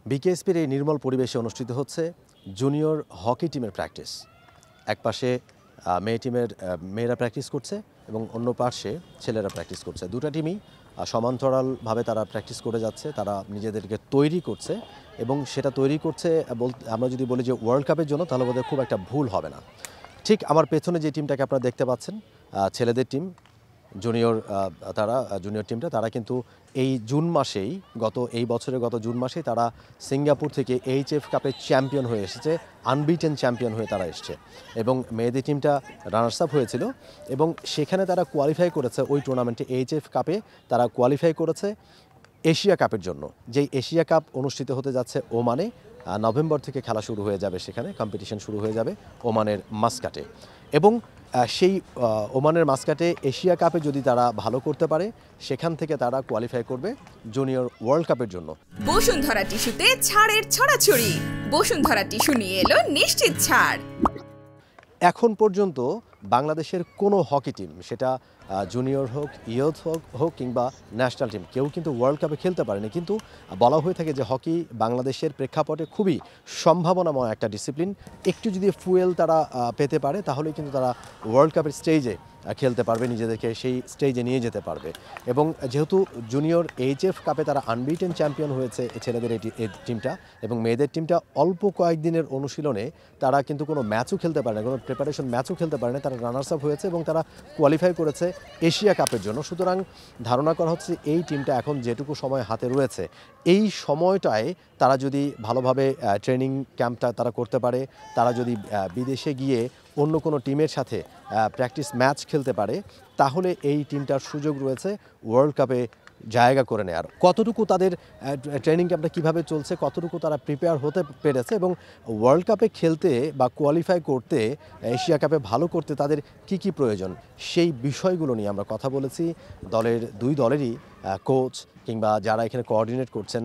বিকেএসপির এই নির্মল পরিবেশে অনুষ্ঠিত হচ্ছে জুনিয়র হকি টিমের প্র্যাকটিস। একপাশে মেয়েরা প্র্যাকটিস করছে এবং অন্য পাশে ছেলেরা প্র্যাকটিস করছে। দুটো টিমই সমান্তরালভাবে তারা প্র্যাকটিস করে যাচ্ছে, তারা নিজেদেরকে তৈরি করছে এবং সেটা তৈরি করছে আমরা যদি বলি যে ওয়ার্ল্ড কাপের জন্য, তাহলে বোধহয় খুব একটা ভুল হবে না। ঠিক আমার পেছনে যে টিমটাকে আপনারা দেখতে পাচ্ছেন, ছেলেদের টিম, জুনিয়র টিমটা, তারা কিন্তু এই বছরের গত জুন মাসেই তারা সিঙ্গাপুর থেকে এইচএফ কাপের চ্যাম্পিয়ন হয়ে এসেছে, আনবিটেন চ্যাম্পিয়ন হয়ে তারা এসছে এবং মেয়েদের টিমটা রানার্স আপ হয়েছিল এবং সেখানে তারা কোয়ালিফাই করেছে। ওই টুর্নামেন্টে এইচএফ কাপে তারা কোয়ালিফাই করেছে এশিয়া কাপের জন্য, যেই এশিয়া কাপ অনুষ্ঠিত হতে যাচ্ছে ওমানে। নভেম্বর থেকে খেলা শুরু হয়ে যাবে, সেখানে কম্পিটিশন শুরু হয়ে যাবে ওমানের মাস্কাটে এবং সেই ওমানের মাস্কাটে এশিয়া কাপে যদি তারা ভালো করতে পারে, সেখান থেকে তারা কোয়ালিফাই করবে জুনিয়র ওয়ার্ল্ড কাপের জন্য। বসুন্ধরা টিস্যুতে ছাড়ের ছড়াছড়ি। বসুন্ধরা টিস্যু নিয়ে এলো নিশ্চিত ছাড়। এখন পর্যন্ত বাংলাদেশের কোনো হকি টিম, সেটা জুনিয়র হোক, ইয়ুথ হোক কিংবা ন্যাশনাল টিম, কেউ কিন্তু ওয়ার্ল্ড কাপে খেলতে পারেনি। কিন্তু বলা হয়ে থাকে যে হকি বাংলাদেশের প্রেক্ষাপটে খুবই সম্ভাবনাময় একটা ডিসিপ্লিন। একটু যদি ফুয়েল তারা পেতে পারে, তাহলেই কিন্তু তারা ওয়ার্ল্ড কাপের স্টেজে খেলতে পারবে, নিজেদেরকে সেই স্টেজে নিয়ে যেতে পারবে। এবং যেহেতু জুনিয়র এইচএফ কাপে তারা আনবিটেন চ্যাম্পিয়ন হয়েছে ছেলেদের এই টিমটা, এবং মেয়েদের টিমটা অল্প কয়েকদিনের অনুশীলনে তারা কিন্তু কোনো ম্যাচও খেলতে পারে না, কোনো প্রিপারেশন ম্যাচও খেলতে পারে না, তারা রানার্স আপ হয়েছে এবং তারা কোয়ালিফাই করেছে এশিয়া কাপের জন্য। সুতরাং ধারণা করা হচ্ছে এই টিমটা এখন যেটুকু সময় হাতে রয়েছে, এই সময়টায় তারা যদি ভালোভাবে ট্রেনিং ক্যাম্পটা তারা করতে পারে, তারা যদি বিদেশে গিয়ে অন্য কোনো টিমের সাথে প্র্যাকটিস ম্যাচ খেলতে পারে, তাহলে এই টিমটার সুযোগ রয়েছে ওয়ার্ল্ড কাপে জায়গা করে নেওয়ার। কতটুকু তাদের ট্রেনিং ক্যাম্পটা কীভাবে চলছে, কতটুকু তারা প্রিপেয়ার হতে পেরেছে এবং ওয়ার্ল্ড কাপে খেলতে বা কোয়ালিফাই করতে, এশিয়া কাপে ভালো করতে তাদের কি প্রয়োজন, সেই বিষয়গুলো নিয়ে আমরা কথা বলেছি দুই দলেরই কোচ কিংবা যারা এখানে কোঅর্ডিনেট করছেন,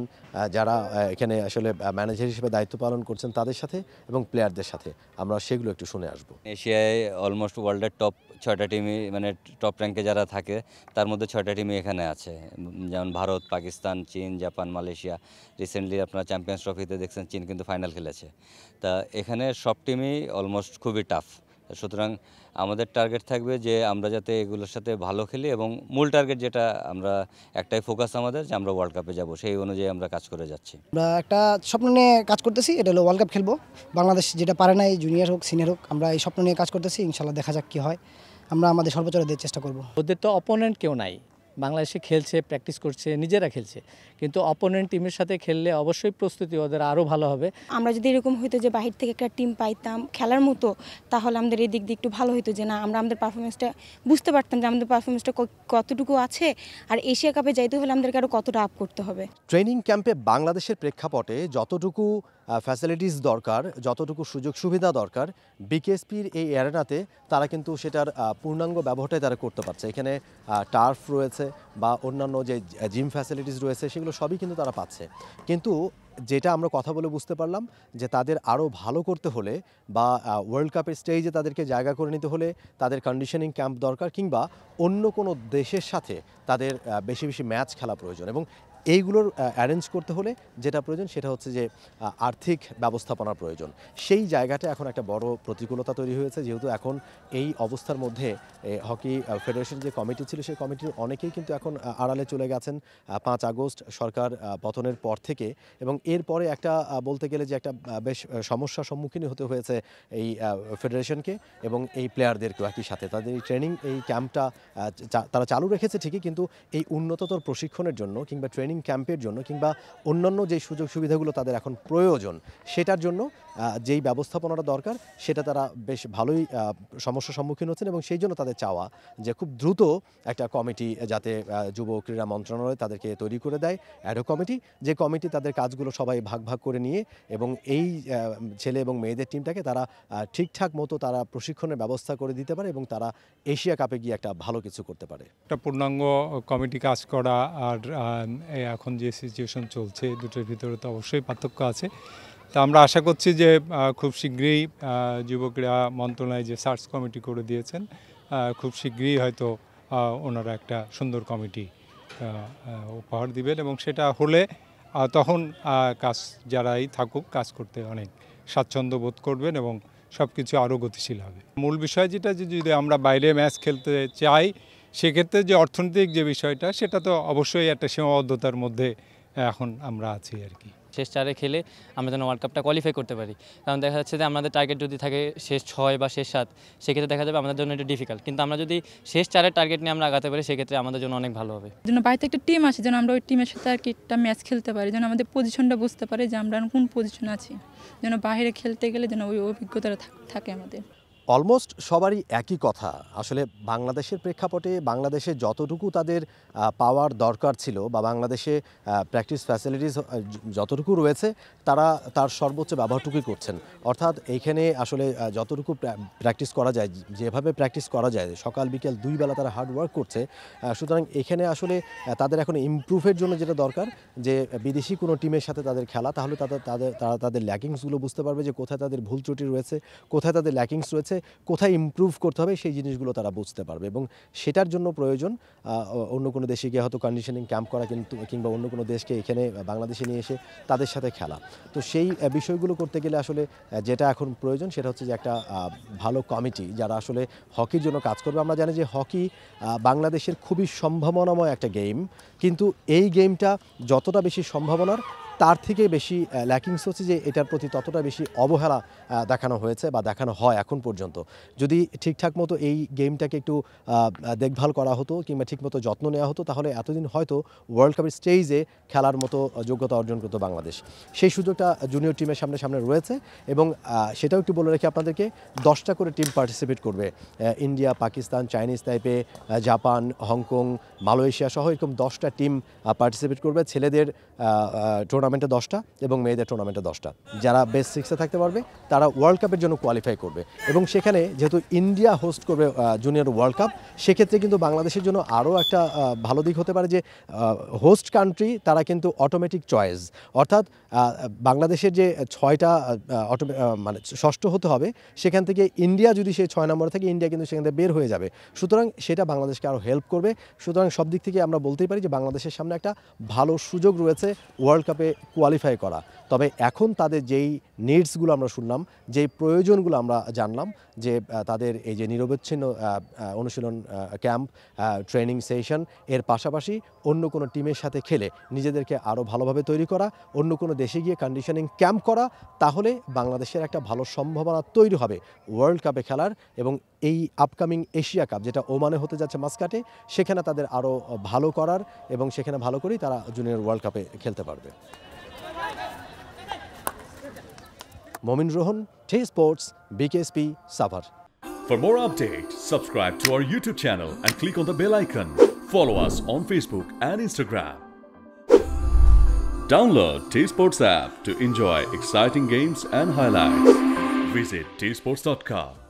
যারা এখানে আসলে ম্যানেজার হিসেবে দায়িত্ব পালন করছেন তাদের সাথে এবং প্লেয়ারদের সাথে। আমরা সেগুলো একটু শুনে আসব। এশিয়ায় অলমোস্ট ওয়ার্ল্ডের টপ 6টা টিমই, মানে টপ র্যাঙ্কে যারা থাকে তার মধ্যে 6টা টিমই এখানে আছে, যেমন ভারত, পাকিস্তান, চীন, জাপান, মালয়েশিয়া। রিসেন্টলি আপনারা চ্যাম্পিয়ন্স ট্রফিতে দেখছেন চীন কিন্তু ফাইনাল খেলেছে। তা এখানে সব টিমই অলমোস্ট খুবই টাফ। সুতরাং আমাদের টার্গেট থাকবে যে আমরা যাতে এগুলোর সাথে ভালো খেলি এবং মূল টার্গেট যেটা, আমরা একটাই ফোকাস আমাদের যে আমরা ওয়ার্ল্ড কাপে যাব, সেই অনুযায়ী আমরা কাজ করে যাচ্ছি। আমরা একটা স্বপ্ন নিয়ে কাজ করতেছি, এটা হলো ওয়ার্ল্ড কাপ খেলবো। বাংলাদেশ যেটা পারে না, এই জুনিয়র হোক সিনিয়র হোক, আমরা এই স্বপ্ন নিয়ে কাজ করতেছি। ইনশাল্লাহ দেখা যাক কী হয়, আমরা আমাদের সর্বোচ্চ দেওয়ার চেষ্টা করব। ওদের তো অপোনেন্ট কেউ নাই, বাংলাদেশে খেলছে, প্র্যাকটিস করছে, নিজেরা খেলছে, কিন্তু অপোনেন্ট টিমের সাথে খেললে অবশ্যই প্রস্তুতি ওদের আরও ভালো হবে। আমরা যদি এরকম হইতো যে বাহির থেকে একটা টিম পাইতাম খেলার মতো, তাহলে আমাদের এই দিক দিয়ে একটু ভালো হতো, যে না আমরা আমাদের পারফরমেন্সটা বুঝতে পারতাম যে আমাদের পারফরমেন্সটা কতটুকু আছে, আর এশিয়া কাপে যাইতে হলে আমাদেরকে আরও কতটা আপ করতে হবে। ট্রেনিং ক্যাম্পে বাংলাদেশের প্রেক্ষাপটে যতটুকু ফ্যাসিলিটিস দরকার, যতটুকু সুযোগ সুবিধা দরকার, বিকেএসপির এই অ্যারেনাতে তারা কিন্তু সেটার পূর্ণাঙ্গ ব্যবহারটাই তারা করতে পারছে। এখানে টার্ফ রয়েছে বা অন্যান্য যে জিম ফ্যাসিলিটিস রয়েছে, সেগুলো সবই কিন্তু তারা পাচ্ছে। কিন্তু যেটা আমরা কথা বলে বুঝতে পারলাম যে তাদের আরও ভালো করতে হলে বা ওয়ার্ল্ড কাপের স্টেজে তাদেরকে জায়গা করে নিতে হলে তাদের কন্ডিশনিং ক্যাম্প দরকার, কিংবা অন্য কোনো দেশের সাথে তাদের বেশি বেশি ম্যাচ খেলা প্রয়োজন। এবং এইগুলোর অ্যারেঞ্জ করতে হলে যেটা প্রয়োজন সেটা হচ্ছে যে আর্থিক ব্যবস্থাপনার প্রয়োজন। সেই জায়গাটা এখন একটা বড় প্রতিকূলতা তৈরি হয়েছে, যেহেতু এখন এই অবস্থার মধ্যে হকি ফেডারেশন যে কমিটি ছিল, সেই কমিটির অনেকেই কিন্তু এখন আড়ালে চলে গেছেন 5 আগস্ট সরকার পতনের পর থেকে। এবং এরপরে একটা বলতে গেলে যে একটা বেশ সমস্যার সম্মুখীন হতে হয়েছে এই ফেডারেশনকে এবং এই প্লেয়ারদেরকেও একই সাথে। তাদের এই ট্রেনিং, এই ক্যাম্পটা তারা চালু রেখেছে ঠিকই, কিন্তু এই উন্নততর প্রশিক্ষণের জন্য কিংবা ট্রেনিং ক্যাম্পের জন্য কিংবা অন্যান্য যে সুযোগ সুবিধাগুলো তাদের এখন প্রয়োজন, সেটার জন্য যেই ব্যবস্থাপনাটা দরকার, সেটা তারা বেশ ভালোই সমস্যার সম্মুখীন হচ্ছেন। এবং সেই জন্য তাদের চাওয়া যে খুব দ্রুত একটা কমিটি যাতে যুব ক্রীড়া মন্ত্রণালয় তাদেরকে তৈরি করে দেয়, অ্যাডহক কমিটি, যে কমিটি তাদের কাজগুলো সবাই ভাগ ভাগ করে নিয়ে এবং এই ছেলে এবং মেয়েদের টিমটাকে তারা ঠিকঠাক মতো তারা প্রশিক্ষণের ব্যবস্থা করে দিতে পারে এবং তারা এশিয়া কাপে গিয়ে একটা ভালো কিছু করতে পারে। একটা পূর্ণাঙ্গ কমিটি কাজ করা আর এখন যে সিচুয়েশন চলছে, দুটোর ভিতরে তো অবশ্যই পার্থক্য আছে। তা আমরা আশা করছি যে খুব শীঘ্রই যুব ক্রীড়া মন্ত্রণালয় যে সার্চ কমিটি করে দিয়েছেন, খুব শীঘ্রই হয়তো ওনারা একটা সুন্দর কমিটি উপহার দিবেন এবং সেটা হলে তখন কাজ যারাই থাকুক কাজ করতে অনেক স্বাচ্ছন্দ্য বোধ করবেন এবং সব কিছু আরও গতিশীল হবে। মূল বিষয় যেটা যে যদি আমরা বাইরে ম্যাচ খেলতে চাই সেক্ষেত্রে যে অর্থনৈতিক যে বিষয়টা সেটা তো অবশ্যই একটা সীমাবদ্ধতার মধ্যে এখন আমরা আছি আর কি। শেষ 4-এ খেলে আমরা যেন ওয়ার্ল্ড কাপটা কোয়ালিফাই করতে পারি, কারণ দেখা যাচ্ছে যে আমাদের টার্গেট যদি থাকে শেষ 6 বা শেষ 7, সেক্ষেত্রে দেখা যাবে আমাদের জন্য এটা ডিফিকাল্ট, কিন্তু আমরা যদি শেষ 4-এর টার্গেট নিয়ে আমরা আগাতে পারি সেক্ষেত্রে আমাদের জন্য অনেক ভালো হবে। যেন বাড়িতে একটা টিম আসে, যেন আমরা ওই টিমের সাথে আর কি একটা ম্যাচ খেলতে পারি, যেন আমাদের পজিশনটা বুঝতে পারি যে আমরা কোন পজিশনে আছি, যেন বাইরে খেলতে গেলে যেন ওই অভিজ্ঞতাটা থাকে আমাদের। অলমোস্ট সবারই একই কথা। আসলে বাংলাদেশের প্রেক্ষাপটে বাংলাদেশে যতটুকু তাদের পাওয়ার দরকার ছিল বা বাংলাদেশে প্র্যাকটিস ফ্যাসিলিটিস যতটুকু রয়েছে তারা তার সর্বোচ্চ ব্যবহারটুকুই করছেন। অর্থাৎ এইখানে আসলে যতটুকু প্র্যাকটিস করা যায়, যেভাবে প্র্যাকটিস করা যায়, সকাল বিকেল 2 বেলা তারা হার্ড ওয়ার্ক করছে। সুতরাং এখানে আসলে তাদের এখন ইমপ্রুভের জন্য যেটা দরকার যে বিদেশি কোনো টিমের সাথে তাদের খেলা, তাহলে তারা তাদের ল্যাকিংসগুলো বুঝতে পারবে যে কোথায় তাদের ভুল ত্রুটি রয়েছে, কোথায় তাদের ল্যাকিংস রয়েছে, কোথায় ইমপ্রুভ করতে হবে সেই জিনিসগুলো তারা বুঝতে পারবে। এবং সেটার জন্য প্রয়োজন অন্য কোনো দেশে গিয়ে হয়তো কন্ডিশনিং ক্যাম্প করা, কিংবা অন্য কোনো দেশকে এখানে বাংলাদেশে নিয়ে এসে তাদের সাথে খেলা। তো সেই বিষয়গুলো করতে গেলে আসলে যেটা এখন প্রয়োজন সেটা হচ্ছে যে একটা ভালো কমিটি যারা আসলে হকির জন্য কাজ করবে। আমরা জানি যে হকি বাংলাদেশের খুবই সম্ভাবনাময় একটা গেম, কিন্তু এই গেমটা যতটা বেশি সম্ভাবনার তার থেকে বেশি ল্যাকিংস হচ্ছে যে এটার প্রতি ততটা বেশি অবহেলা দেখানো হয়েছে বা দেখানো হয় এখন পর্যন্ত। যদি ঠিকঠাক মতো এই গেমটাকে একটু দেখভাল করা হতো কিংবা ঠিকমতো যত্ন নেওয়া হতো তাহলে এতদিন হয়তো ওয়ার্ল্ড কাপের স্টেজে খেলার মতো যোগ্যতা অর্জন করতো বাংলাদেশ। সেই সুযোগটা জুনিয়র টিমের সামনে রয়েছে এবং সেটাও একটু বলে রেখে আপনাদেরকে 10টা করে টিম পার্টিসিপেট করবে। India, Pakistan, Chinese তাইপে, Japan, Hong Kong, Malaysia সহ এরকম 10টা টিম পার্টিসিপেট করবে। ছেলেদের টুর্নামেন্টে 10টা এবং মেয়েদের টুর্নামেন্টে 10টা। যারা বেস্ট 6-এ থাকতে পারবে তারা ওয়ার্ল্ড কাপের জন্য কোয়ালিফাই করবে। এবং সেখানে যেহেতু ইন্ডিয়া হোস্ট করবে জুনিয়র ওয়ার্ল্ড কাপ, সেক্ষেত্রে কিন্তু বাংলাদেশের জন্য আরও একটা ভালো দিক হতে পারে যে হোস্ট কান্ট্রি তারা কিন্তু অটোমেটিক চয়েস, অর্থাৎ বাংলাদেশের যে 6টা মানে 6ষ্ঠ হতে হবে, সেখান থেকে ইন্ডিয়া যদি সেই 6 নম্বরে থাকে ইন্ডিয়া কিন্তু সেখান থেকে বের হয়ে যাবে। সুতরাং সেটা বাংলাদেশকে আরও হেল্প করবে। সুতরাং সব দিক থেকে আমরা বলতেই পারি যে বাংলাদেশের সামনে একটা ভালো সুযোগ রয়েছে ওয়ার্ল্ড কাপে কোয়ালিফাই করা। তবে এখন তাদের যেই নিডসগুলো আমরা শুনলাম, যেই প্রয়োজনগুলো আমরা জানলাম, যে তাদের এই যে নিরবচ্ছিন্ন অনুশীলন ক্যাম্প, ট্রেনিং সেশন, এর পাশাপাশি অন্য কোনো টিমের সাথে খেলে নিজেদেরকে আরও ভালোভাবে তৈরি করা, অন্য কোনো দেশে গিয়ে কন্ডিশনিং ক্যাম্প করা, তাহলে বাংলাদেশের একটা ভালো সম্ভাবনা তৈরি হবে ওয়ার্ল্ড কাপে খেলার। এবং এই আপকামিং এশিয়া কাপ যেটা ওমানে হতে যাচ্ছে মাস্কাটে, সেখানে তাদের আরও ভালো করার এবং সেখানে ভালো করেই তারা জুনিয়র ওয়ার্ল্ড কাপে খেলতে পারবে। Momin Rohan, T sports, BKSP, Savar. For more updates, subscribe to our YouTube channel and click on the bell icon. Follow us on Facebook and Instagram. Download T Sports app to enjoy exciting games and highlights. Visit tsports.com.